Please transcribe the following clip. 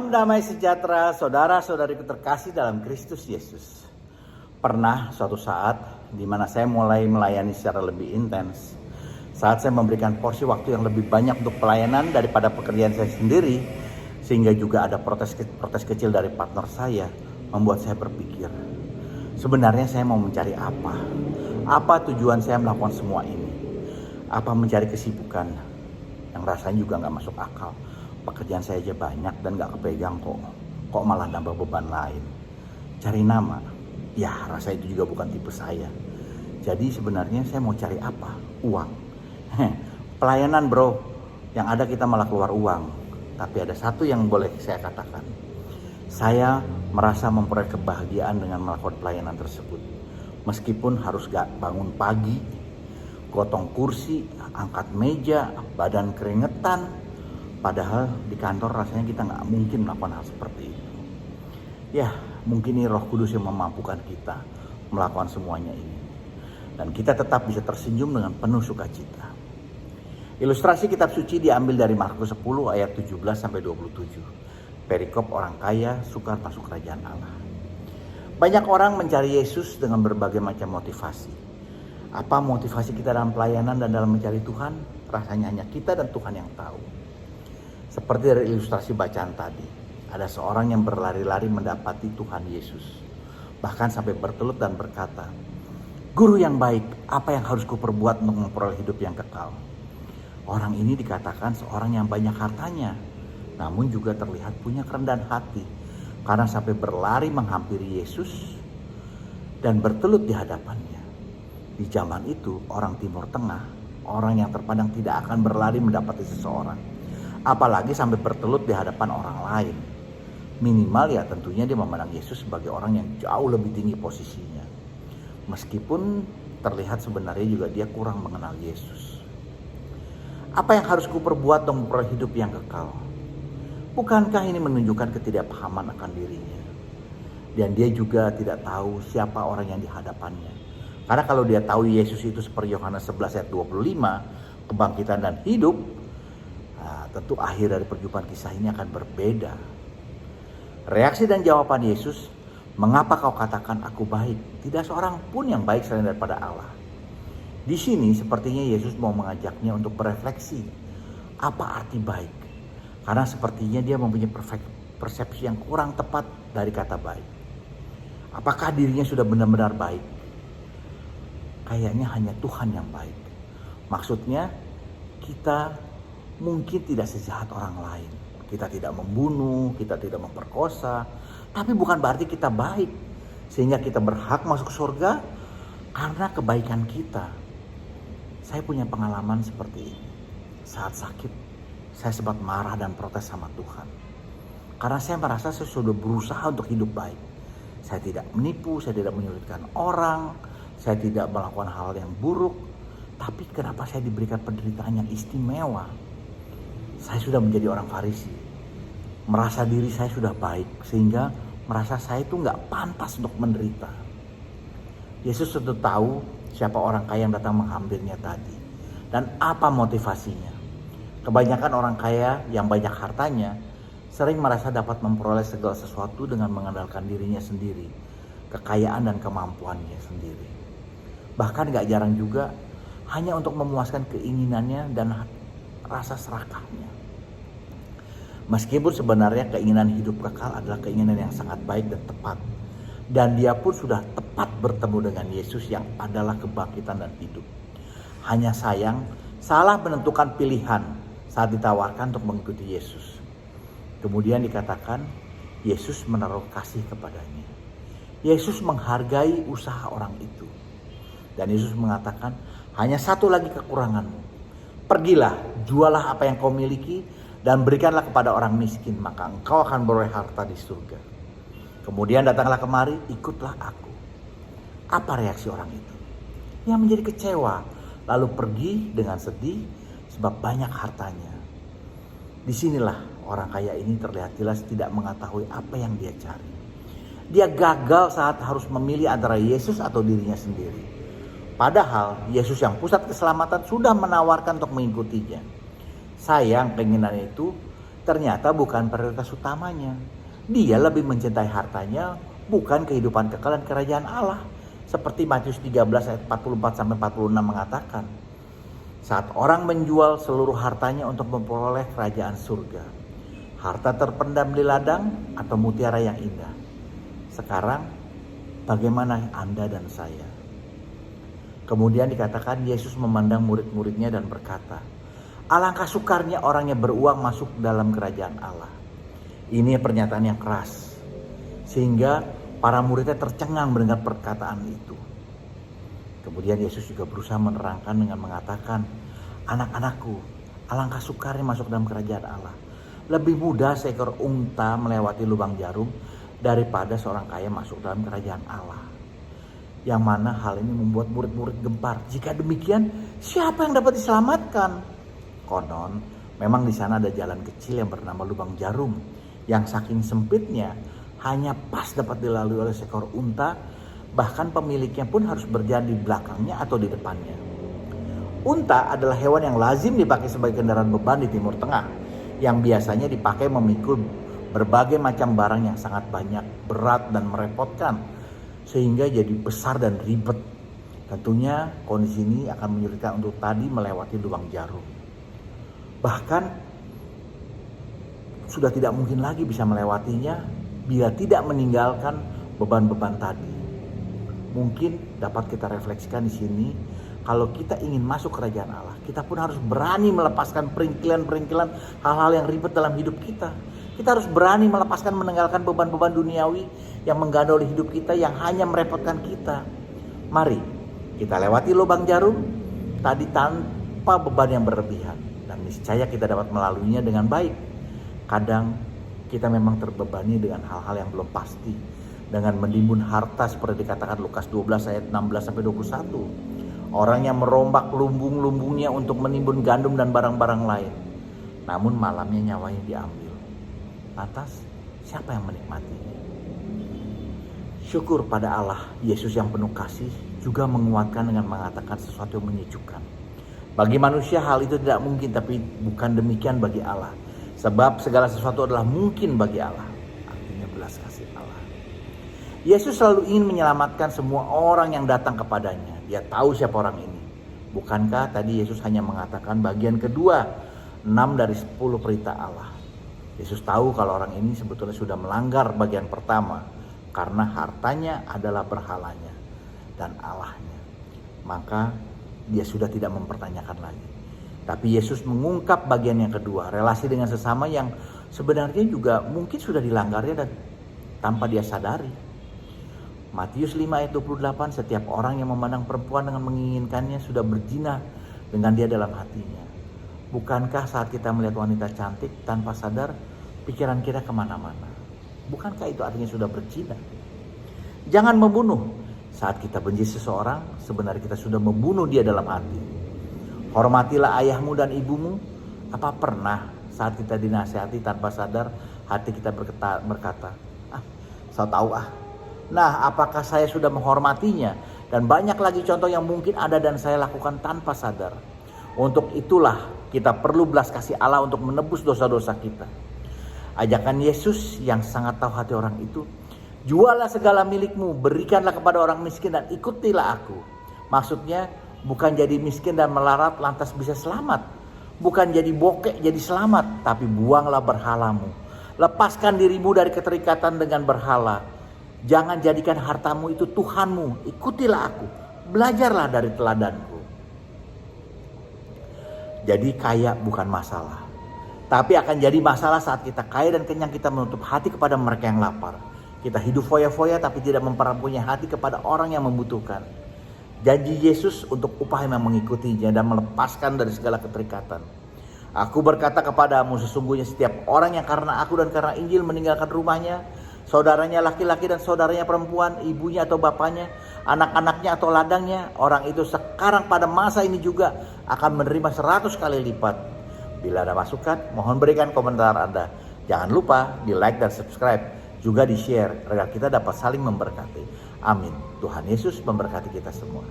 Salam damai sejahtera saudara-saudariku terkasih dalam Kristus Yesus. Pernah suatu saat di mana saya mulai melayani secara lebih intens. Saat saya memberikan porsi waktu yang lebih banyak untuk pelayanan daripada pekerjaan saya sendiri, sehingga juga ada protes kecil dari partner saya, membuat saya berpikir, sebenarnya saya mau mencari apa? Apa tujuan saya melakukan semua ini? Apa mencari kesibukan yang rasanya juga gak masuk akal? Pekerjaan saya aja banyak dan gak kepegang kok malah nambah beban lain. Cari nama, ya rasa itu juga bukan tipe saya. Jadi sebenarnya saya mau cari apa? Uang. Pelayanan bro, yang ada kita malah keluar uang. Tapi ada satu yang boleh saya katakan, saya merasa memperoleh kebahagiaan dengan melakukan pelayanan tersebut. Meskipun harus gak bangun pagi, gotong kursi, angkat meja, badan keringetan. Padahal di kantor rasanya kita gak mungkin melakukan hal seperti itu. Ya, mungkin ini Roh Kudus yang memampukan kita melakukan semuanya ini. Dan kita tetap bisa tersenyum dengan penuh sukacita. Ilustrasi kitab suci diambil dari Markus 10 ayat 17-27. Perikop orang kaya sukar masuk kerajaan Allah. Banyak orang mencari Yesus dengan berbagai macam motivasi. Apa motivasi kita dalam pelayanan dan dalam mencari Tuhan? Rasanya hanya kita dan Tuhan yang tahu. Seperti dari ilustrasi bacaan tadi, ada seorang yang berlari-lari mendapati Tuhan Yesus. Bahkan sampai bertelut dan berkata, "Guru yang baik, apa yang harus kuperbuat untuk memperoleh hidup yang kekal?" Orang ini dikatakan seorang yang banyak hartanya, namun juga terlihat punya kerendahan hati. Karena sampai berlari menghampiri Yesus dan bertelut di hadapannya. Di zaman itu, orang Timur Tengah, orang yang terpandang tidak akan berlari mendapati seseorang. Apalagi sampai bertelut di hadapan orang lain. Minimal ya tentunya dia memandang Yesus sebagai orang yang jauh lebih tinggi posisinya. Meskipun terlihat sebenarnya juga dia kurang mengenal Yesus. Apa yang harus kuperbuat untuk memperoleh hidup yang kekal? Bukankah ini menunjukkan ketidakpahaman akan dirinya? Dan dia juga tidak tahu siapa orang yang di hadapannya. Karena kalau dia tahu Yesus itu seperti Yohanes 11 ayat 25, kebangkitan dan hidup, tentu akhir dari perjumpaan kisah ini akan berbeda. Reaksi dan jawaban Yesus, "Mengapa kau katakan aku baik? Tidak seorang pun yang baik selain daripada Allah." Di sini sepertinya Yesus mau mengajaknya untuk berefleksi. Apa arti baik? Karena sepertinya dia mempunyai persepsi yang kurang tepat dari kata baik. Apakah dirinya sudah benar-benar baik? Kayaknya hanya Tuhan yang baik. Maksudnya kita mungkin tidak sejahat orang lain. Kita tidak membunuh, kita tidak memperkosa. Tapi bukan berarti kita baik. Sehingga kita berhak masuk surga karena kebaikan kita. Saya punya pengalaman seperti ini. Saat sakit, saya sempat marah dan protes sama Tuhan. Karena saya merasa saya sudah berusaha untuk hidup baik. Saya tidak menipu, saya tidak menyulitkan orang, saya tidak melakukan hal yang buruk. Tapi kenapa saya diberikan penderitaan yang istimewa? Saya sudah menjadi orang Farisi. Merasa diri saya sudah baik. Sehingga merasa saya itu gak pantas untuk menderita. Yesus tentu tahu siapa orang kaya yang datang menghampirinya tadi. Dan apa motivasinya. Kebanyakan orang kaya yang banyak hartanya sering merasa dapat memperoleh segala sesuatu dengan mengandalkan dirinya sendiri. Kekayaan dan kemampuannya sendiri. Bahkan gak jarang juga hanya untuk memuaskan keinginannya dan rasa serakahnya. Meskipun sebenarnya keinginan hidup kekal adalah keinginan yang sangat baik dan tepat. Dan dia pun sudah tepat bertemu dengan Yesus yang adalah kebangkitan dan hidup. Hanya sayang, salah menentukan pilihan saat ditawarkan untuk mengikuti Yesus. Kemudian dikatakan, Yesus menaruh kasih kepadanya. Yesus menghargai usaha orang itu. Dan Yesus mengatakan, hanya satu lagi kekuranganmu. Pergilah, jualah apa yang kau miliki dan berikanlah kepada orang miskin, maka engkau akan beroleh harta di surga. Kemudian datanglah kemari, ikutlah aku. Apa reaksi orang itu? Yang menjadi kecewa, lalu pergi dengan sedih sebab banyak hartanya. Disinilah orang kaya ini terlihat jelas tidak mengetahui apa yang dia cari. Dia gagal saat harus memilih antara Yesus atau dirinya sendiri. Padahal Yesus yang pusat keselamatan sudah menawarkan untuk mengikutinya. Sayang keinginan itu ternyata bukan prioritas utamanya. Dia lebih mencintai hartanya, bukan kehidupan kekal dan kerajaan Allah. Seperti Matius 13 ayat 44-46 mengatakan, saat orang menjual seluruh hartanya untuk memperoleh kerajaan surga, harta terpendam di ladang atau mutiara yang indah. Sekarang bagaimana Anda dan saya? Kemudian dikatakan Yesus memandang murid-muridnya dan berkata, alangkah sukarnya orang yang beruang masuk dalam kerajaan Allah. Ini pernyataan yang keras, sehingga para muridnya tercengang mendengar perkataan itu. Kemudian Yesus juga berusaha menerangkan dengan mengatakan, anak-anakku, alangkah sukarnya masuk dalam kerajaan Allah. Lebih mudah seekor unta melewati lubang jarum daripada seorang kaya masuk dalam kerajaan Allah. Yang mana hal ini membuat murid-murid gempar. Jika demikian, siapa yang dapat diselamatkan? Konon, memang di sana ada jalan kecil yang bernama lubang jarum, yang saking sempitnya hanya pas dapat dilalui oleh seekor unta, bahkan pemiliknya pun harus berjalan di belakangnya atau di depannya. Unta adalah hewan yang lazim dipakai sebagai kendaraan beban di Timur Tengah, yang biasanya dipakai memikul berbagai macam barang yang sangat banyak, berat dan merepotkan, sehingga jadi besar dan ribet. Tentunya kondisi ini akan menyulitkan untuk tadi melewati lubang jarum. Bahkan sudah tidak mungkin lagi bisa melewatinya bila tidak meninggalkan beban-beban tadi. Mungkin dapat kita refleksikan di sini, kalau kita ingin masuk kerajaan Allah, kita pun harus berani melepaskan peringkilan-peringkilan hal-hal yang ribet dalam hidup kita. Kita harus berani melepaskan, meninggalkan beban-beban duniawi yang menggandoli hidup kita, yang hanya merepotkan kita. Mari kita lewati lubang jarum tadi tanpa beban yang berlebihan, dan niscaya kita dapat melaluinya dengan baik. Kadang kita memang terbebani dengan hal-hal yang belum pasti, dengan menimbun harta seperti dikatakan Lukas 12 ayat 16-21. Orang yang merombak lumbung-lumbungnya untuk menimbun gandum dan barang-barang lain, namun malamnya nyawanya diambil. Lantas siapa yang menikmatinya? Syukur pada Allah, Yesus yang penuh kasih juga menguatkan dengan mengatakan sesuatu yang menyejukkan. Bagi manusia hal itu tidak mungkin, tapi bukan demikian bagi Allah. Sebab segala sesuatu adalah mungkin bagi Allah. Artinya belas kasih Allah. Yesus selalu ingin menyelamatkan semua orang yang datang kepadanya. Dia tahu siapa orang ini. Bukankah tadi Yesus hanya mengatakan bagian kedua 6 dari 10 perintah Allah. Yesus tahu kalau orang ini sebetulnya sudah melanggar bagian pertama, karena hartanya adalah berhalanya dan Allahnya. Maka dia sudah tidak mempertanyakan lagi. Tapi Yesus mengungkap bagian yang kedua, relasi dengan sesama yang sebenarnya juga mungkin sudah dilanggarnya dan tanpa dia sadari. Matius 5 ayat 28, setiap orang yang memandang perempuan dengan menginginkannya sudah berzina dengan dia dalam hatinya. Bukankah saat kita melihat wanita cantik tanpa sadar, pikiran kita kemana-mana? Bukankah itu artinya sudah berzina? Jangan membunuh. Saat kita benci seseorang, sebenarnya kita sudah membunuh dia dalam hati. Hormatilah ayahmu dan ibumu. Apa pernah saat kita dinasihati tanpa sadar, hati kita berkata, saya tahu ah. Nah, apakah saya sudah menghormatinya? Dan banyak lagi contoh yang mungkin ada dan saya lakukan tanpa sadar. Untuk itulah kita perlu belas kasih Allah untuk menebus dosa-dosa kita. Ajakan Yesus yang sangat tahu hati orang itu, jualah segala milikmu, berikanlah kepada orang miskin dan ikutilah aku. Maksudnya bukan jadi miskin dan melarat lantas bisa selamat. Bukan jadi bokek jadi selamat, tapi buanglah berhalamu. Lepaskan dirimu dari keterikatan dengan berhala. Jangan jadikan hartamu itu Tuhanmu, ikutilah aku. Belajarlah dari teladanku. Jadi kaya bukan masalah, tapi akan jadi masalah saat kita kaya dan kenyang kita menutup hati kepada mereka yang lapar. Kita hidup foya-foya tapi tidak memperpunyai hati kepada orang yang membutuhkan. Janji Yesus untuk upah yang mengikutinya dan melepaskan dari segala keterikatan. Aku berkata kepadamu, sesungguhnya setiap orang yang karena aku dan karena Injil meninggalkan rumahnya, saudaranya laki-laki dan saudaranya perempuan, ibunya atau bapaknya, anak-anaknya atau ladangnya, orang itu sekarang pada masa ini juga akan menerima 100 kali lipat. Bila ada masukan, mohon berikan komentar Anda. Jangan lupa di like dan subscribe, juga di share agar kita dapat saling memberkati. Amin. Tuhan Yesus memberkati kita semua.